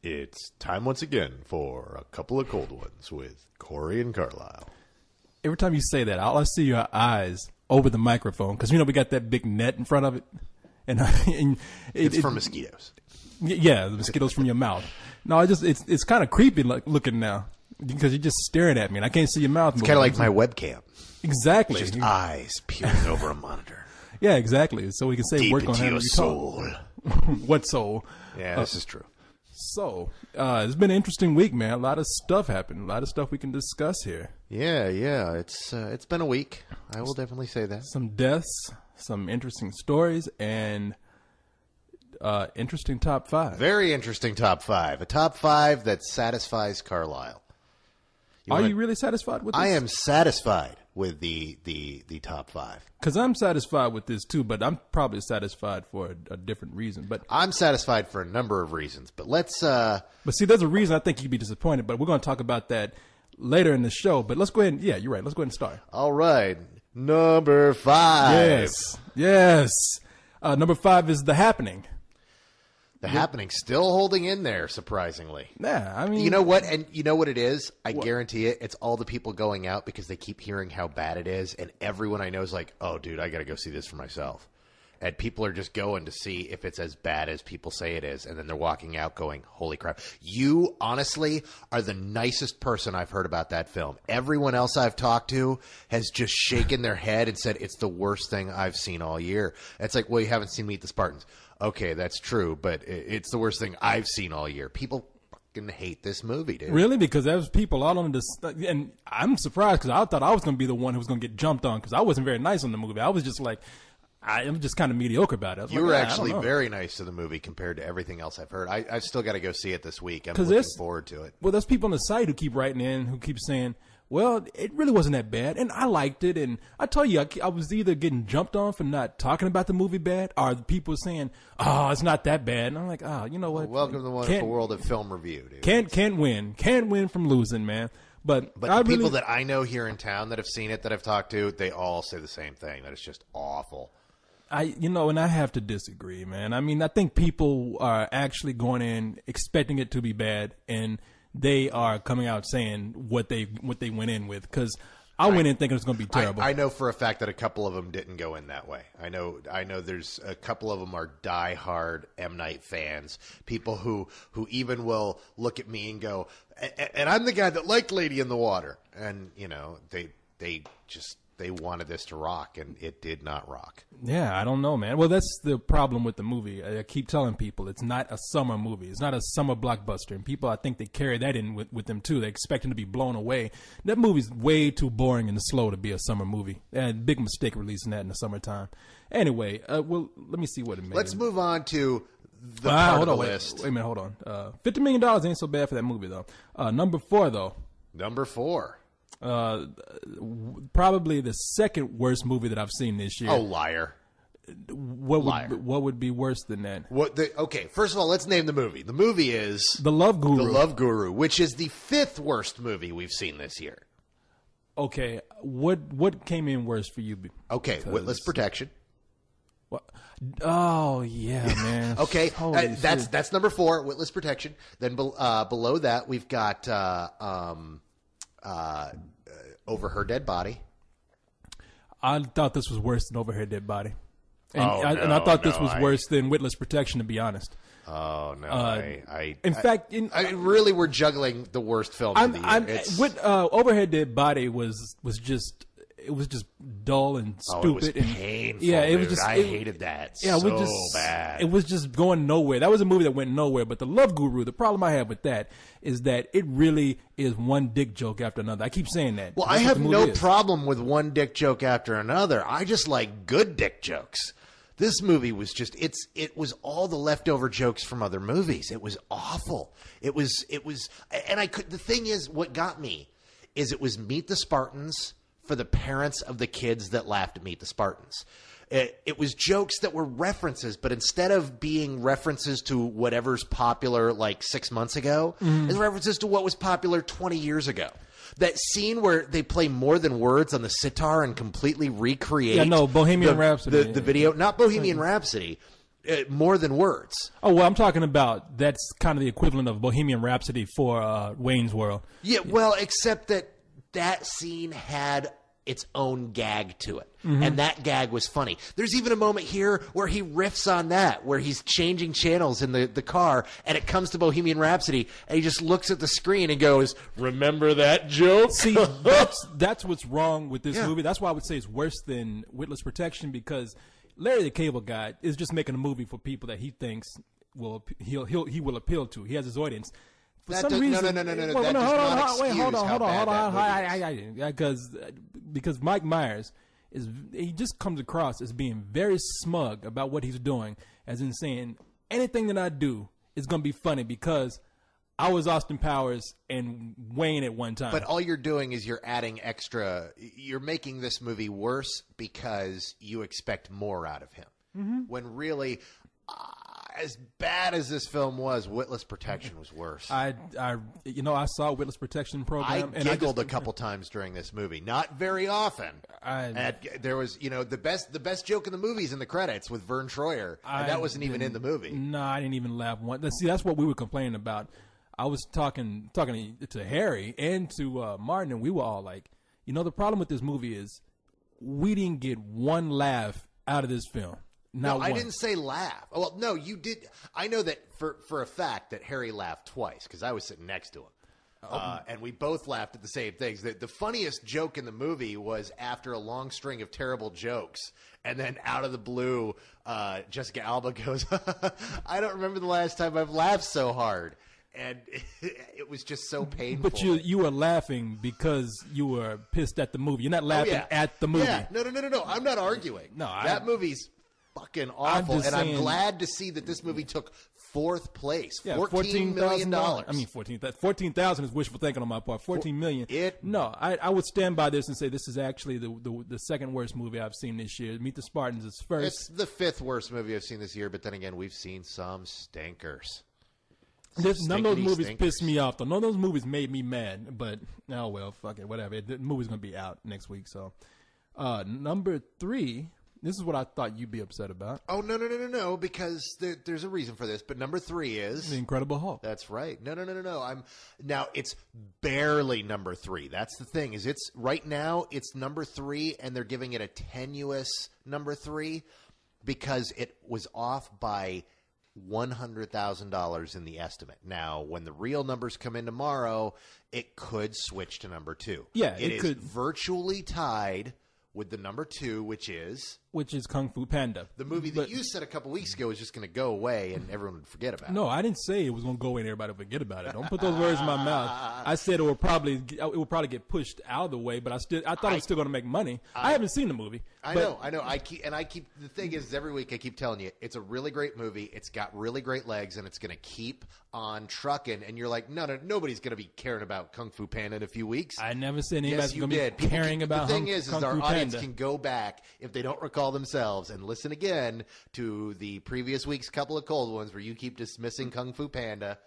It's time once again for a couple of cold ones with Corey and Carlisle. Every time you say that, all I see are your eyes over the microphone because, we got that big net in front of it. And it's for mosquitoes. Yeah, the mosquitoes from your mouth. No, it's kind of creepy looking now because you're just staring at me and I can't see your mouth. It's kind of like my webcam. Exactly. Just eyes peering over a monitor. Yeah, exactly. So we can say deep work on into how your you soul. Talk. What soul? Yeah, this is true. So, it's been an interesting week, man. A lot of stuff happened. A lot of stuff we can discuss here. Yeah. It's been a week. I will definitely say that. Some deaths, some interesting stories, and interesting top five. Very interesting top five. A top five that satisfies Carlisle. Are you really satisfied with this? I am satisfied with the top five. Because I'm satisfied with this too, but I'm probably satisfied for a different reason. But I'm satisfied for a number of reasons. But let's. But see, there's a reason I think you'd be disappointed. But we're going to talk about that later in the show. But let's go ahead and you're right. Let's go ahead and start. All right, number five. Yes. Number five is The Happening. The Happening still holding in there, surprisingly. Yeah, I mean... You know what? And you know what it is? I guarantee it. It's all the people going out because they keep hearing how bad it is. And everyone I know is like, oh, dude, I got to go see this for myself. And people are just going to see if it's as bad as people say it is. And then they're walking out going, holy crap. You, honestly, are the nicest person I've heard about that film. Everyone else I've talked to has just shaken their head and said, it's the worst thing I've seen all year. It's like, well, you haven't seen Meet the Spartans. Okay, that's true, but it's the worst thing I've seen all year. People fucking hate this movie, dude. Really? Because there was people all on this, and I'm surprised because I thought I was going to be the one who was going to get jumped on because I wasn't very nice on the movie. I was just like, I'm just kind of mediocre about it. You were actually very nice to the movie compared to everything else I've heard. I've still got to go see it this week. I'm looking forward to it. Well, there's people on the site who keep writing in, who keep saying, well, it really wasn't that bad, and I liked it. And I tell you, I was either getting jumped on for not talking about the movie bad, or the people saying, "Oh, it's not that bad." And I'm like, "Oh, you know what? Welcome to the wonderful world of film review, dude. Can't win from losing, man." But the people that I know here in town that have seen it, that I've talked to, they all say the same thing, that it's just awful. And I have to disagree, man. I mean, I think people are actually going in expecting it to be bad, and they are coming out saying what they went in with. Because I went in thinking it was going to be terrible. I know for a fact that a couple of them didn't go in that way. I know there's a couple of them are diehard M. Night fans, people who even will look at me and go, and I'm the guy that liked Lady in the Water, and they wanted this to rock, and it did not rock. Yeah, I don't know, man. Well, that's the problem with the movie. I keep telling people it's not a summer movie. It's not a summer blockbuster. And people, I think they carry that in with them, too. They expect them to be blown away. That movie's way too boring and slow to be a summer movie. And big mistake releasing that in the summertime. Anyway, well, let me see what it made. Let's move on to the part of the list. Wait a minute, hold on. $50 million ain't so bad for that movie, though. Number 4, though. Number 4. Probably the second worst movie that I've seen this year. Oh, liar. What would be worse than that? Okay, first of all, let's name the movie. The movie is The Love Guru. The Love Guru, which is the 5th worst movie we've seen this year. Okay, what came in worse for you? Okay, Witless Protection. What? Oh yeah, man. Okay, that's number 4, Witless Protection. Then below that we've got Over Her Dead Body. I thought this was worse than Over Her Dead Body. And I thought this was worse than Witless Protection, to be honest. Oh, no. I really were juggling the worst films of the year. Over Her Dead Body was just... It was just dull and stupid. It was painful, yeah, it was dude. I hated that bad. It was just going nowhere. That was a movie that went nowhere. But The Love Guru, the problem I have with that is that it really is one dick joke after another. I keep saying that. Well, I have no problem with one dick joke after another. I just like good dick jokes. This movie was just, it was all the leftover jokes from other movies. It was awful. It was, and the thing is, what got me is it was Meet the Spartans for the parents of the kids that laughed at Meet the Spartans. It was jokes that were references, but instead of being references to whatever's popular like 6 months ago, it's references to what was popular 20 years ago. That scene where they play more than words on the sitar and completely recreate Bohemian Rhapsody. The video. Not Bohemian Rhapsody. more than words. Oh, well, I'm talking about that's kind of the equivalent of Bohemian Rhapsody for Wayne's World. Yeah, well, except that scene had its own gag to it. And that gag was funny. There's even a moment here where he riffs on that, where he's changing channels in the car, and it comes to Bohemian Rhapsody, and he just looks at the screen and goes, "Remember that joke?" See, that's what's wrong with this movie. That's why I would say it's worse than Witless Protection, because Larry the Cable Guy is just making a movie for people that he thinks he will appeal to. He has his audience. For some reason, no. That does not excuse how bad that movie is. Because Mike Myers he just comes across as being very smug about what he's doing, as in saying anything that I do is going to be funny because I was Austin Powers and Wayne at one time. But all you're doing is you're adding extra. You're making this movie worse because you expect more out of him. When really, as bad as this film was, Witless Protection was worse. I saw Witless Protection program. I giggled a couple times during this movie. Not very often. There was, the best joke in the movie is in the credits with Vern Troyer, and that wasn't even in the movie. No, I didn't even laugh once. See, that's what we were complaining about. I was talking to Harry and to Martin, and we were all like, the problem with this movie is we didn't get one laugh out of this film. No, I didn't say laugh. Well, no, you did. I know that for a fact that Harry laughed twice because I was sitting next to him. And we both laughed at the same things. The funniest joke in the movie was after a long string of terrible jokes, and then out of the blue, Jessica Alba goes, "I don't remember the last time I've laughed so hard." And it was just so painful. But you were laughing because you were pissed at the movie. You're not laughing at the movie. Yeah. No. I'm not arguing. No, that movie's fucking awful, and I'm glad to see that this movie took fourth place. Yeah, $14 million. I mean, 14,000 is wishful thinking on my part. 14 million. No, I would stand by this and say this is actually the second worst movie I've seen this year. Meet the Spartans is first. It's the fifth worst movie I've seen this year, but then again, we've seen some stinkers. None of those movies pissed me off, though. None of those movies made me mad, but oh well, fuck it, whatever. The movie's going to be out next week, so. Number 3... This is what I thought you'd be upset about. Oh, no, because there's a reason for this. But number 3 is... The Incredible Hulk. That's right. No. Now, it's barely number 3. That's the thing, is right now, it's number 3, and they're giving it a tenuous number 3 because it was off by $100,000 in the estimate. Now, when the real numbers come in tomorrow, it could switch to number 2. Yeah, it is virtually tied with the number 2, which is Kung Fu Panda. The movie that you said a couple weeks ago was just going to go away and everyone would forget about it. No, I didn't say it was going to go away and everybody would forget about it. Don't put those words in my mouth. I said it would probably get pushed out of the way, but I thought it was still going to make money. I haven't seen the movie. I know. The thing is, every week I keep telling you, it's a really great movie. It's got really great legs, and it's going to keep on trucking. And you're like, no, nobody's going to be caring about Kung Fu Panda in a few weeks. I never said anybody's yes, going to be caring about. The thing is Kung our Fu audience Panda. can go back if they don't recall themselves and listen again to the previous week's couple of cold ones where you keep dismissing Kung Fu Panda.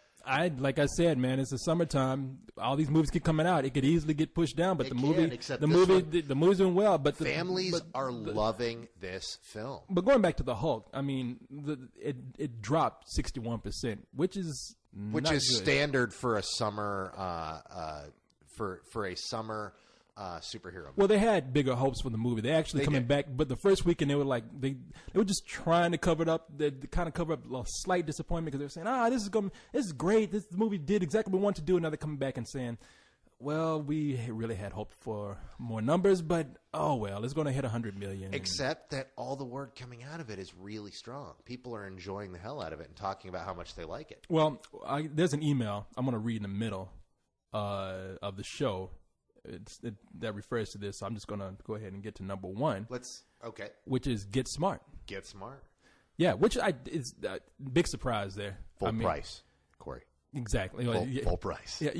Like I said, man, it's the summertime. All these movies keep coming out. It could easily get pushed down, but the movie's doing well. But families are loving this film. But going back to the Hulk, I mean, it dropped 61%, which is good. Standard for a summer for a summer superhero movie. Well, they had bigger hopes for the movie. They actually coming back, but the first weekend they were like they were just trying to cover it up. They kind of cover up a slight disappointment because they were saying, this is great. This movie did exactly what we wanted to do. And now they're coming back and saying, well, we really had hoped for more numbers, but oh well, it's going to hit 100 million. Except that all the word coming out of it is really strong. People are enjoying the hell out of it and talking about how much they like it. Well, there's an email I'm going to read in the middle of the show. That refers to this. So I'm just going to go ahead and get to number 1. Okay. Which is Get Smart. Get Smart. Yeah, which is big surprise there. Full price, Corey. Exactly. Full price. Yeah,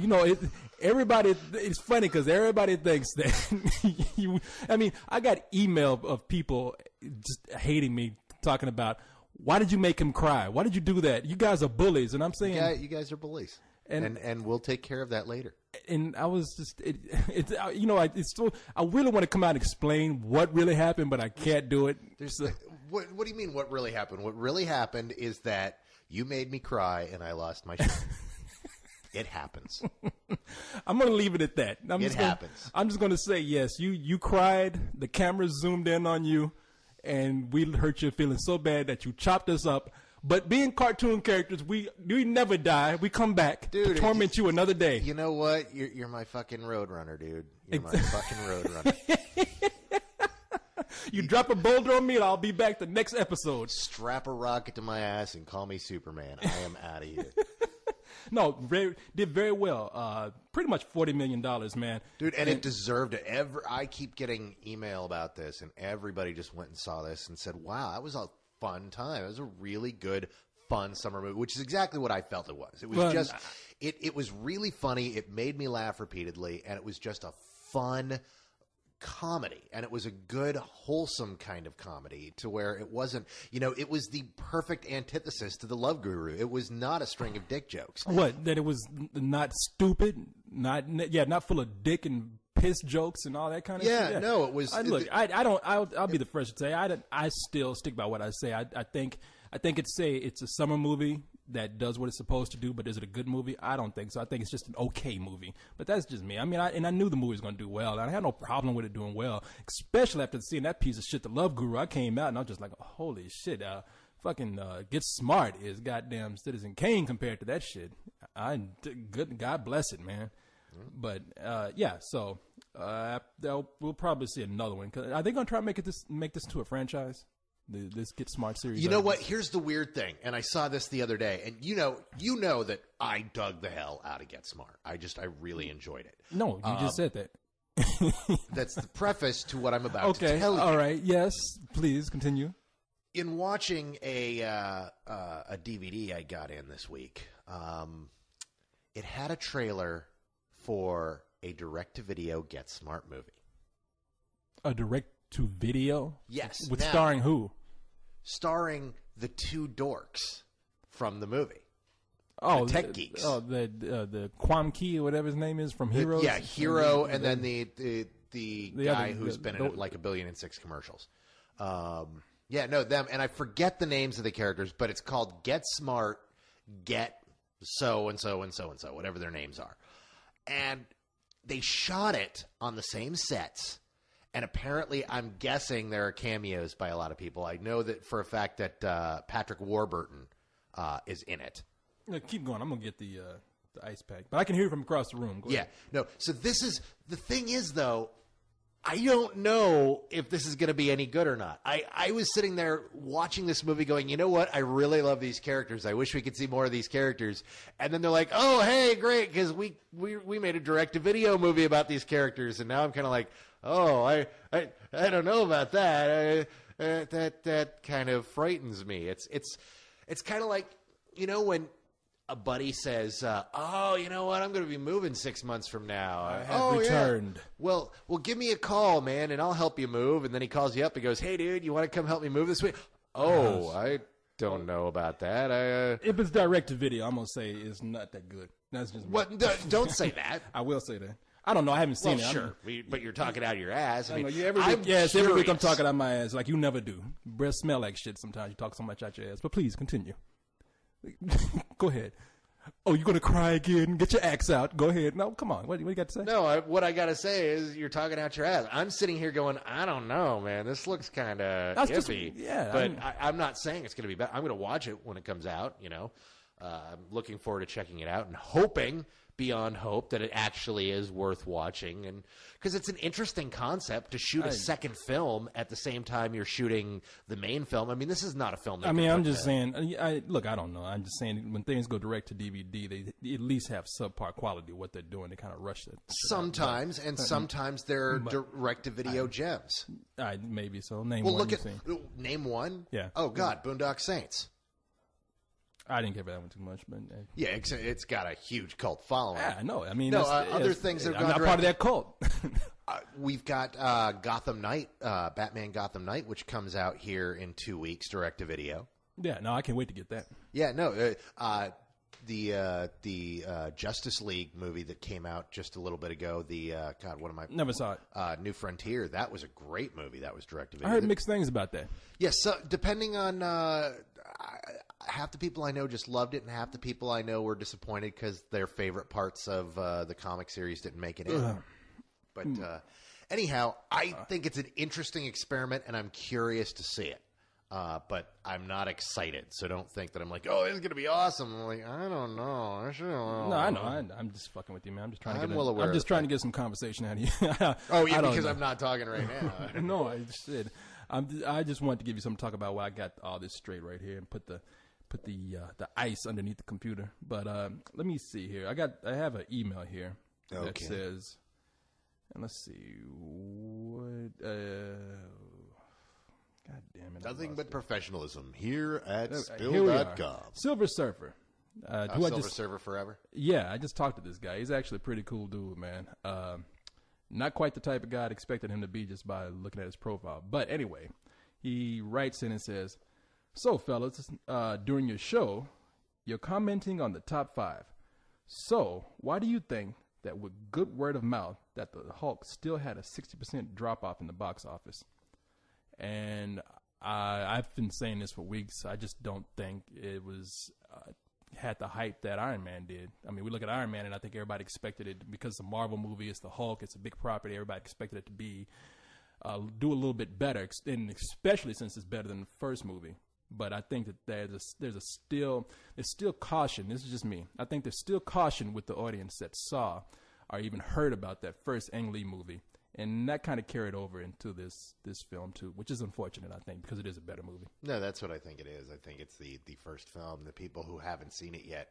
everybody. It's funny because everybody thinks that. I got email of people just hating me, talking about why did you make him cry? Why did you do that? You guys are bullies, and I'm saying you guys are bullies, and we'll take care of that later. And I was just, I really want to come out and explain what really happened, but I can't do it. What do you mean? What really happened? What really happened is that you made me cry and I lost my shit. It happens. I'm going to leave it at that. It happens. I'm just going to say, yes, you cried. The camera zoomed in on you, and we hurt your feelings so bad that you chopped us up. But being cartoon characters, we never die. We come back to torment you another day. You know what? You're my fucking roadrunner, dude. You're my fucking roadrunner. You drop a boulder on me, and I'll be back the next episode. Strap a rocket to my ass and call me Superman. I am out of here. No, did very well. Pretty much $40 million, man. Dude, and it deserved it. I keep getting email about this, and everybody just went and saw this and said, wow, that was a fun time. It was a really good, fun summer movie, which is exactly what I felt it was. It was it was really funny. It made me laugh repeatedly, and it was just a fun comedy, and it was a good, wholesome kind of comedy to where it wasn't, it was the perfect antithesis to The Love Guru. It was not a string of dick jokes. What? That it was not stupid, not full of dick and piss jokes and all that kind of shit? Yeah, no, it was. I'll be the first to say I still stick by what I say. I think it's a summer movie that does what it's supposed to do, but is it a good movie? I don't think so. I think it's just an okay movie. But that's just me. I mean, I knew the movie was going to do well. I had no problem with it doing well, especially after seeing that piece of shit, The Love Guru. I came out and I was just like, holy shit, fucking Get Smart is goddamn Citizen Kane compared to that shit. God bless it, man. But so we'll probably see another one. Are they going to try to make this into a franchise? This Get Smart series. You know what? Here's the weird thing, and I saw this the other day, and you know that I dug the hell out of Get Smart. I really enjoyed it. No, you just said that. That's the preface to what I'm about to tell you. All right. Yes, please continue. In watching a DVD I got in this week, it had a trailer for a direct-to-video Get Smart movie. A direct-to-video? Yes. Starring who? Starring the two dorks from the movie. Oh, the tech geeks. Oh, the Kwam Key or whatever his name is from Heroes. Yeah, Hero, and then the guy who's been in like 1.6 billion commercials. Them, and I forget the names of the characters, but it's called Get Smart, Get so and so and so and so, whatever their names are, and they shot it on the same sets. And apparently, I'm guessing there are cameos by a lot of people. I know that for a fact that Patrick Warburton is in it. No, keep going. I'm going to get the ice pack. But I can hear you from across the room. Go ahead. No. So this is – the thing is, though, I don't know if this is going to be any good or not. I was sitting there watching this movie going, you know what? I really love these characters. I wish we could see more of these characters. And then they're like, oh, hey, great, because we made a direct-to-video movie about these characters. And now I'm kind of like – oh, I don't know about that. That kind of frightens me. It's kind of like, when a buddy says, "Oh, you know what? I'm going to be moving 6 months from now. I have returned." Yeah. Well, give me a call, man, and I'll help you move. And then he calls you up and goes, "Hey, dude, you want to come help me move this week?" Oh, I don't know about that. If it's direct to video, I'm gonna say it's not that good. That's just what. Don't say that. I will say that. I don't know. I haven't seen it. Sure, but you're talking out of your ass. Every week I'm talking out my ass like you never do. Breath smell like shit sometimes. You talk so much out your ass. But please continue. Go ahead. Oh, you're gonna cry again? Get your axe out. Go ahead. No, come on. What do you got to say? No, what I got to say is you're talking out your ass. I'm sitting here going, I don't know, man. This looks kind of iffy. But I'm not saying it's gonna be bad. I'm gonna watch it when it comes out. I'm looking forward to checking it out and hoping beyond hope that it actually is worth watching, and because it's an interesting concept to shoot a second film at the same time you're shooting the main film. I mean, this is not a film. I'm just saying. Look, I don't know. I'm just saying when things go direct to DVD, they at least have subpar quality of what they're doing. They kind of rush it. Sometimes, sometimes they're direct to video gems. Maybe so. Name one. Name one. Yeah. Oh God, Boondock Saints. I didn't care about that one too much, but yeah, it's got a huge cult following. Yeah, I know. I mean, other things that have I'm not part of that cult. We've got Gotham Knight, Batman Gotham Knight, which comes out here in 2 weeks, direct to video. Yeah, no, I can't wait to get that. Yeah, no, the Justice League movie that came out just a little bit ago. The God, what am I? Never saw it. New Frontier. That was a great movie. That was directed. I heard mixed things about that. Yes, so depending on half the people I know just loved it, and half the people I know were disappointed because their favorite parts of the comic series didn't make it in. But anyhow, I think it's an interesting experiment, and I'm curious to see it. But I'm not excited, so don't think that I'm like, oh, this is going to be awesome. I'm like, I don't know. No, I know. I'm just fucking with you, man. I'm just trying to get I'm just trying to get some conversation out of you. Oh, yeah, because I'm not talking right now. No, I said I just wanted to give you some talk about why I got all this straight right here and put the ice underneath the computer. But let me see here. I have an email here that says, and let's see what. God damn it! Nothing but professionalism here at Spill.com. Silver Surfer. Silver Surfer forever? Yeah, I just talked to this guy. He's actually a pretty cool dude, man. Not quite the type of guy I'd expected him to be just by looking at his profile. But anyway, he writes in and says, so, fellas, during your show, you're commenting on the top 5. So, why do you think that with good word of mouth that the Hulk still had a 60% drop-off in the box office? And I've been saying this for weeks. I just don't think it was had the hype that Iron Man did. I mean, we look at Iron Man, and I think everybody expected it because it's a Marvel movie. It's the Hulk. It's a big property. Everybody expected it to be do a little bit better, and especially since it's better than the first movie. But I think that there's still caution. This is just me. I think there's still caution with the audience that saw or even heard about that first Ang Lee movie. And that kind of carried over into this film, too, which is unfortunate, I think, because it is a better movie. No, that's what I think it is. I think it's the first film. The people who haven't seen it yet,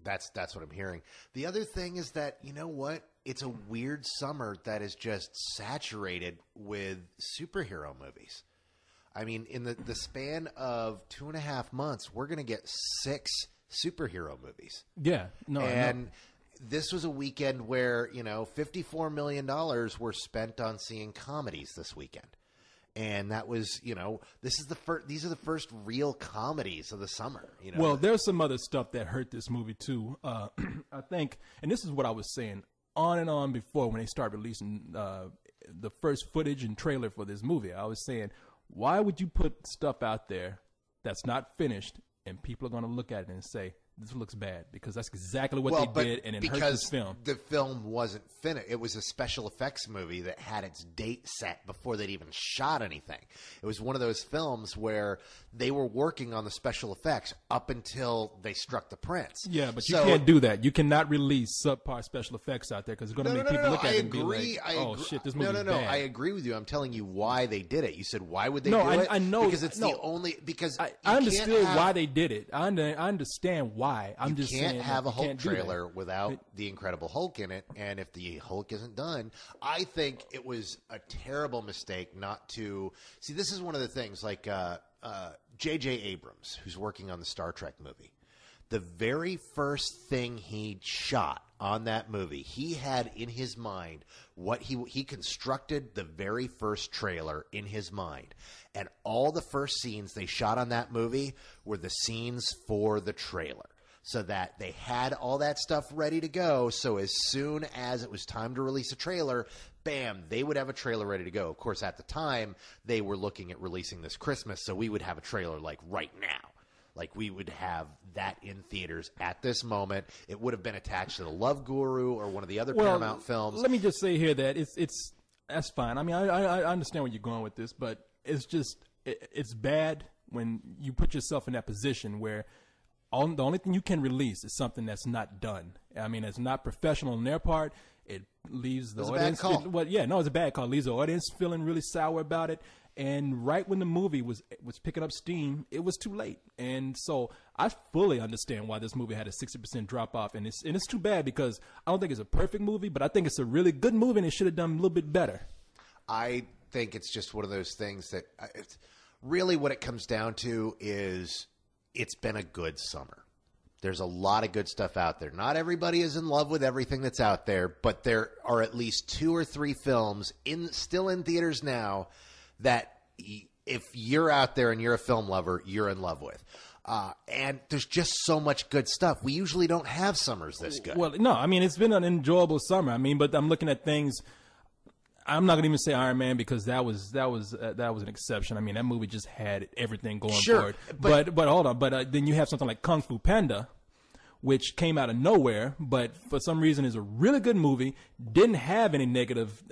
that's what I'm hearing. The other thing is that, you know what? It's a weird summer that is just saturated with superhero movies. I mean, in the span of 2.5 months, we're going to get 6 superhero movies. Yeah. No, and this was a weekend where, $54 million were spent on seeing comedies this weekend. And that was, these are the first real comedies of the summer. Well, there's some other stuff that hurt this movie, too. I think, and this is what I was saying on and on before when they started releasing the first footage and trailer for this movie. I was saying, why would you put stuff out there that's not finished and people are going to look at it and say, this looks bad? Because that's exactly what they did, and it hurt this film. The film wasn't finished. It was a special effects movie that had its date set before they'd even shot anything. It was one of those films where they were working on the special effects up until they struck the prints. Yeah, but you can't do that. You cannot release subpar special effects out there because it's going to make people look at it and be like, oh, shit, this movie's bad. I agree with you. I'm telling you why they did it. You said, why would they do it? I know. Because it's the only – because I understood why they did it. I understand why. I'm just saying can't have a Hulk trailer without the Incredible Hulk in it, and if the Hulk isn't done, I think it was a terrible mistake not to see. This is one of the things, like J.J. Abrams, who's working on the Star Trek movie. The very first thing he shot on that movie, he had in his mind what he constructed the very first trailer in his mind. And all the first scenes they shot on that movie were the scenes for the trailer, so that they had all that stuff ready to go. So as soon as it was time to release a trailer, bam, they would have a trailer ready to go. Of course, at the time, they were looking at releasing this Christmas, so we would have a trailer like right now. Like, we would have that in theaters at this moment. It would have been attached to The Love Guru or one of the other Paramount films. Let me just say here that that's fine. I mean, I understand where you're going with this, but it's bad when you put yourself in that position where the only thing you can release is something that's not done. I mean, it's not professional on their part. It leaves the audience. It's a bad call. It's a bad call. It leaves the audience feeling really sour about it. And right when the movie was picking up steam, it was too late. And so I fully understand why this movie had a 60% drop off. And it's too bad because I don't think it's a perfect movie, but I think it's a really good movie and it should have done a little bit better. I think it's just one of those things that really what it comes down to is it's been a good summer. There's a lot of good stuff out there. Not everybody is in love with everything that's out there, but there are at least 2 or 3 films still in theaters now that if you're out there and you're a film lover, you're in love with. And there's just so much good stuff. We usually don't have summers this good. Well, no, I mean, it's been an enjoyable summer. I mean, but I'm looking at things. I'm not gonna even say Iron Man because that was an exception. I mean, that movie just had everything going for it. But hold on. But then you have something like Kung Fu Panda, which came out of nowhere, but for some reason is a really good movie. Didn't have any negative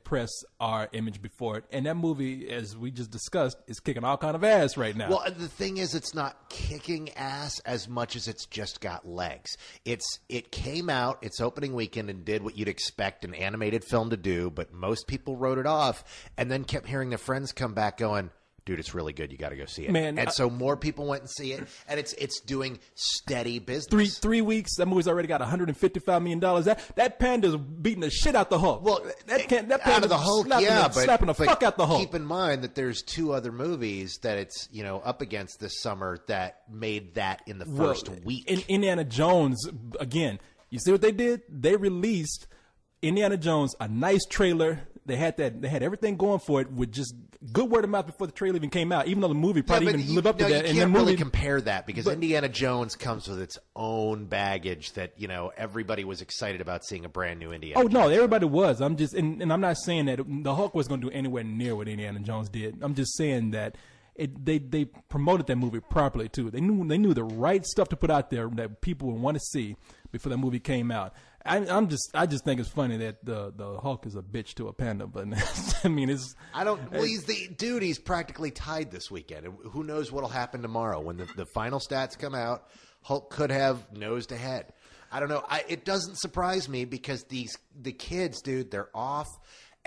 press or image before it, and that movie, as we just discussed, is kicking all kind of ass right now. Well, the thing is, it's not kicking ass as much as it's just got legs. It came out its opening weekend and did what you'd expect an animated film to do, but most people wrote it off, and then kept hearing their friends come back going, dude, it's really good. You got to go see it. Man, and so more people went and see it, and it's doing steady business. Three weeks, that movie's already got $155 million. That panda's beating the shit out the Hulk. Well, that panda's out of the Hulk, slapping the fuck out the Hulk. Keep in mind that there's two other movies that it's up against this summer that made that in the first week. In Indiana Jones, again, you see what they did? They released Indiana Jones, a nice trailer. They had everything going for it with just good word of mouth before the trailer even came out. Even though the movie probably even lived up to that. You can't really compare that because Indiana Jones comes with its own baggage that everybody was excited about seeing a brand new Indiana. Oh no, everybody was. I'm just and I'm not saying that the Hulk was going to do anywhere near what Indiana Jones did. I'm just saying that they promoted that movie properly too. They knew the right stuff to put out there that people would want to see before that movie came out. I just think it's funny that the Hulk is a bitch to a panda, but I mean he's practically tied this weekend. Who knows what'll happen tomorrow when the final stats come out? Hulk could have nosed ahead. I don't know. It doesn't surprise me because the kids, dude, they're off.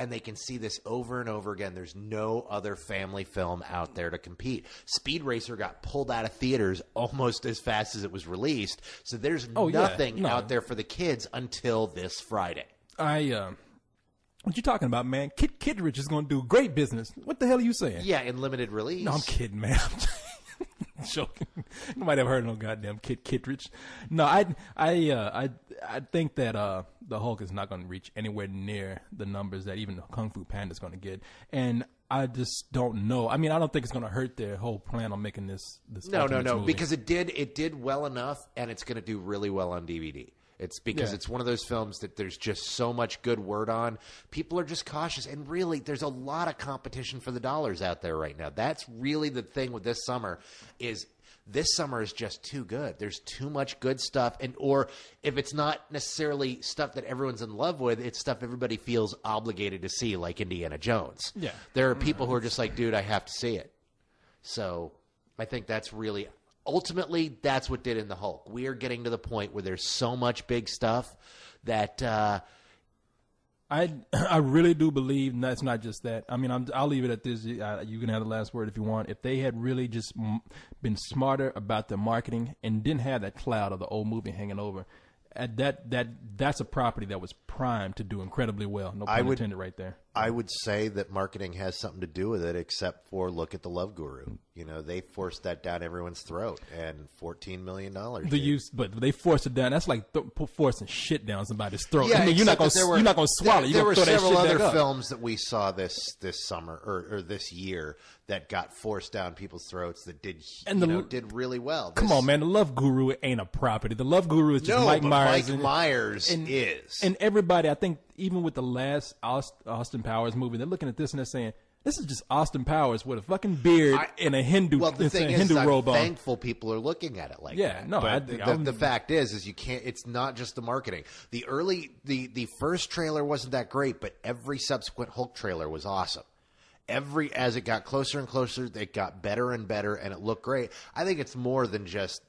And they can see this over and over again. There's no other family film out there to compete. Speed Racer got pulled out of theaters almost as fast as it was released. So there's nothing out there for the kids until this Friday. What you talking about, man? Kit Kittredge is going to do great business. What the hell are you saying? Yeah, in limited release. No, I'm kidding, man. I'm joking. You might have heard no goddamn Kit Kittredge. No, I think that the Hulk is not going to reach anywhere near the numbers that even the Kung Fu Panda is going to get, and I just don't know. I mean, I don't think it's going to hurt their whole plan on making this. No, movie. Because it did well enough, and it's going to do really well on DVD. It's because it's one of those films that there's just so much good word on. People are just cautious. And really, there's a lot of competition for the dollars out there right now. That's really the thing with this summer is this summer is just too good. There's too much good stuff. Or if it's not necessarily stuff that everyone's in love with, it's stuff everybody feels obligated to see, like Indiana Jones. Yeah. There are people who are just like, dude, I have to see it. So I think that's really... Ultimately, that's what did in the Hulk. We are getting to the point where there's so much big stuff that I really do believe that's not just that. I mean, I'll leave it at this. You can have the last word if you want. If they had really just been smarter about their marketing and didn't have that cloud of the old movie hanging over, that's a property that was primed to do incredibly well. No pun intended right there. I would say that marketing has something to do with it, except for look at the Love Guru. They forced that down everyone's throat, and $14 million. But they forced it down. That's like forcing shit down somebody's throat. Yeah, I mean, you're not going to swallow it. There were several other films that we saw this summer or this year that got forced down people's throats that did really well. Come on, man. The Love Guru ain't a property. The Love Guru is just Mike Myers. Mike Myers is. And everybody, I think, even with the last Austin Powers movie, they're looking at this and they're saying, this is just Austin Powers with a fucking beard and a Hindu robe on. Well, the thing is, I'm thankful people are looking at it like that. Yeah, no. But the fact is you can't. It's not just the marketing. The first trailer wasn't that great, but every subsequent Hulk trailer was awesome. As it got closer and closer, it got better and better, and it looked great. I think it's more than just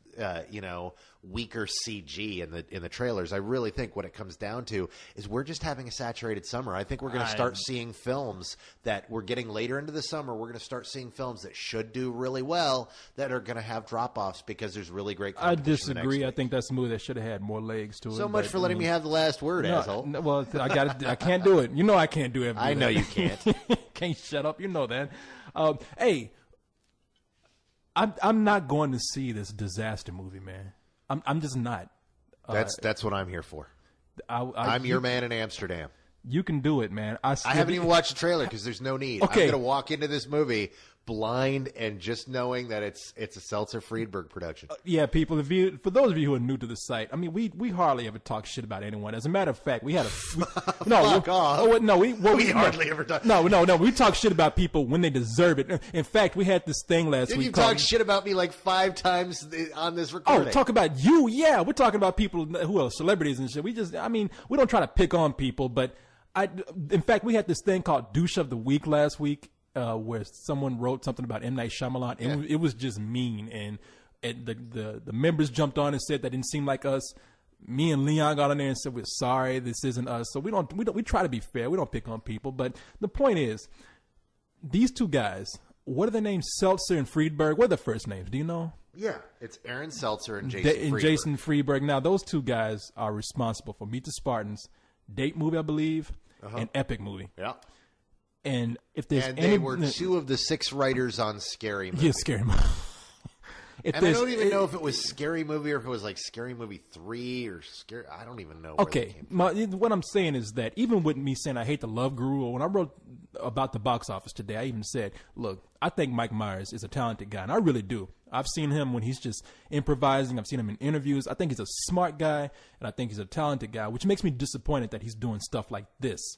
weaker CG in the trailers. I really think what it comes down to is we're just having a saturated summer. I think we're going to start seeing films that we're getting later into the summer. We're going to start seeing films that should do really well that are going to have drop-offs because there's really great competition. I disagree. I think that's a movie that should have had more legs to it. So much for letting me have the last word, asshole. Well, I can't do it. You know I can't do it. I know you can't. Can't shut up. You know that. Hey, I'm not going to see this disaster movie, man. I'm just not. That's what I'm here for. I'm your man in Amsterdam. You can do it, man. I haven't even watched the trailer because there's no need. Okay. I'm going to walk into this movie blind and just knowing that it's a Seltzer Friedberg production. Yeah, people. For those of you who are new to the site, I mean, we hardly ever talk shit about anyone. As a matter of fact, we had a Fuck off. We hardly ever talk. No. We talk shit about people when they deserve it. In fact, we had this thing last week. You talked shit about me like 5 times on this recording. Oh, talk about you? Yeah, we're talking about people who are celebrities and shit. We don't try to pick on people, but in fact, we had this thing called Douche of the Week last week. Where someone wrote something about M. Night Shyamalan. It was just mean, and the members jumped on and said that didn't seem like us. Me and Leon got on there and said we're sorry, this isn't us. So we try to be fair. We don't pick on people, but the point is, these two guys, what are their names? Seltzer and Friedberg. What are their first names? Do you know? Yeah, it's Aaron Seltzer and Jason Jason Friedberg. Now those two guys are responsible for Meet the Spartans, Date movie, I believe, and Epic movie. Yeah. And if there's they were 2 of the 6 writers on Scary Movie. Yeah, Scary Movie. And I don't even know if it was Scary Movie or if it was like Scary Movie 3 or Scary. I don't even know. Okay, what I'm saying is that even with me saying I hate the Love Guru, or when I wrote about the box office today, I even said, look, I think Mike Myers is a talented guy, and I really do. I've seen him when he's just improvising. I've seen him in interviews. I think he's a smart guy, and I think he's a talented guy, which makes me disappointed that he's doing stuff like this.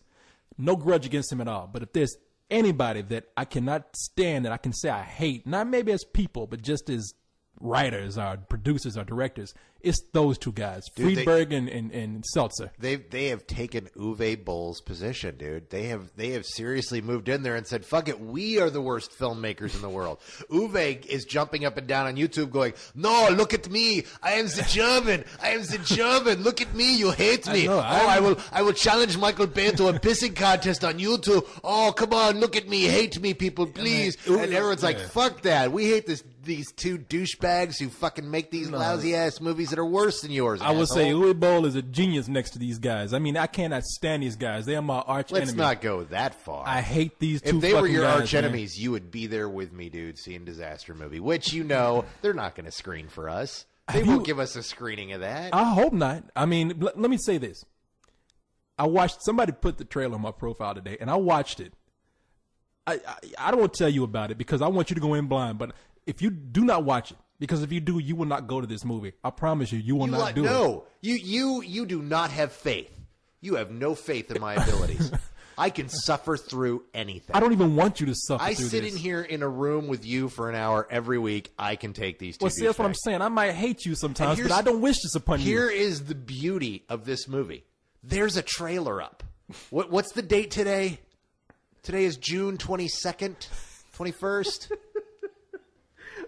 No grudge against him at all. But if there's anybody that I cannot stand, that I can say I hate, not maybe as people, but just as writers or producers or directors, it's those two guys, dude, Friedberg and Seltzer. They have taken Uwe Boll's position, dude. They have seriously moved in there and said, fuck it, we are the worst filmmakers in the world. Uwe is jumping up and down on YouTube going, no, look at me. I am the German. I am the German. Look at me. You hate me. I will challenge Michael Bay to a pissing contest on YouTube. Oh, come on. Look at me. Hate me, people, please. And everyone's like, fuck that. We hate these 2 douchebags who fucking make these lousy ass movies that are worse than yours. I would say Uwe Boll is a genius next to these guys. I mean, I cannot stand these guys. They are my arch Let's enemy. not go that far. I hate these two. If they were your guys, arch enemies, you would be there with me, dude, seeing Disaster Movie, which they're not going to screen for us. They won't give us a screening of that. I hope not. I mean, let me say this. I watched, somebody put the trailer on my profile today, and I watched it. I don't want to tell you about it because I want you to go in blind, but if you do not watch it, because if you do, you will not go to this movie. I promise you will not do it. No, you do not have faith. You have no faith in my abilities. I can suffer through anything. I don't even want you to suffer through this. I sit in here in a room with you for an hour every week. I can take these 2 see, that's what I'm saying. I might hate you sometimes, but I don't wish this upon you. Here is the beauty of this movie. There's a trailer up. What's the date today? Today is June 22nd, 21st.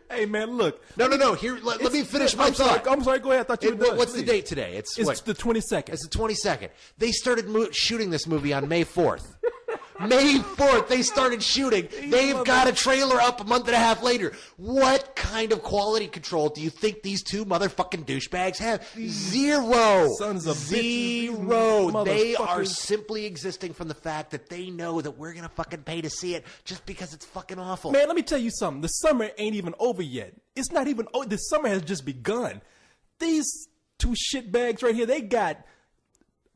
Hey, man, look. No. Here, let me finish my thought. I'm sorry. Go ahead. I thought you were done. What's the date today? It's the 22nd. It's the 22nd. They started shooting this movie on May 4th. May 4th, they started shooting. They've got a trailer up a month and a half later. What kind of quality control do you think these 2 motherfucking douchebags have? Zero. Sons of Zero. They are simply existing from the fact that they know that we're going to fucking pay to see it just because it's fucking awful. Man, let me tell you something. The summer ain't even over yet. It's not even over. The summer has just begun. These 2 shitbags right here, they got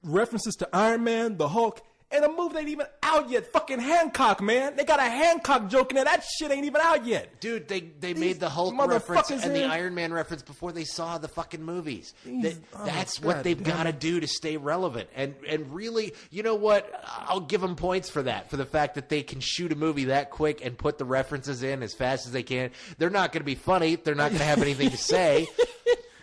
references to Iron Man, the Hulk, and the movie ain't even out yet. Fucking Hancock, man. They got a Hancock joke in there. That shit ain't even out yet. Dude, they made the Hulk reference and the Iron Man reference before they saw the fucking movies. That's what they've got to do to stay relevant. And really, you know what? I'll give them points for that, for the fact that they can shoot a movie that quick and put the references in as fast as they can. They're not going to be funny. They're not going to have anything to say.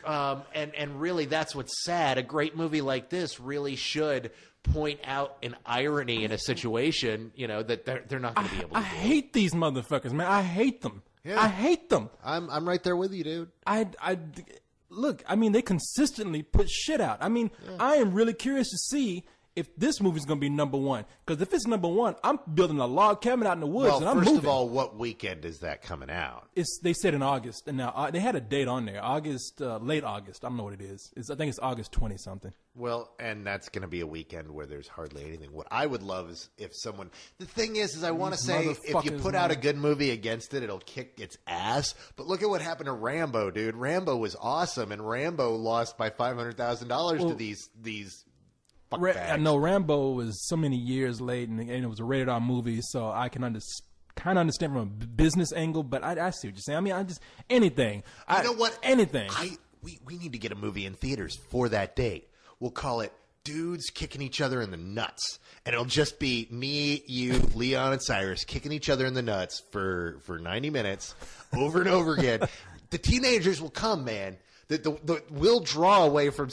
And really, that's what's sad. A great movie like this really should point out an irony in a situation, that they're not going to be able to. I hate these motherfuckers, man. I hate them. Yeah. I hate them. I'm right there with you, dude. Look. I mean, they consistently put shit out. I mean, I am really curious to see if this movie's going to be number 1. Because if it's number 1, I'm building a log cabin out in the woods, and I'm moving. First of all, what weekend is that coming out? They said in August, and now they had a date on there, late August. I don't know what it is. I think it's August 20 something. Well, and that's going to be a weekend where there's hardly anything. What I would love is if someone. The thing is I want to say if you put out a good movie against it, it'll kick its ass. But look at what happened to Rambo, dude. Rambo was awesome, and Rambo lost by $500,000 to these. I know Rambo was so many years late, and it was a rated R movie, so I can kind of understand from a business angle, but I see what you're saying. I mean, anything. You know what? Anything. We need to get a movie in theaters for that date. We'll call it Dudes Kicking Each Other in the Nuts. And it'll just be me, you, Leon, and Cyrus kicking each other in the nuts for 90 minutes over and over again. The teenagers will come, man. We'll draw away from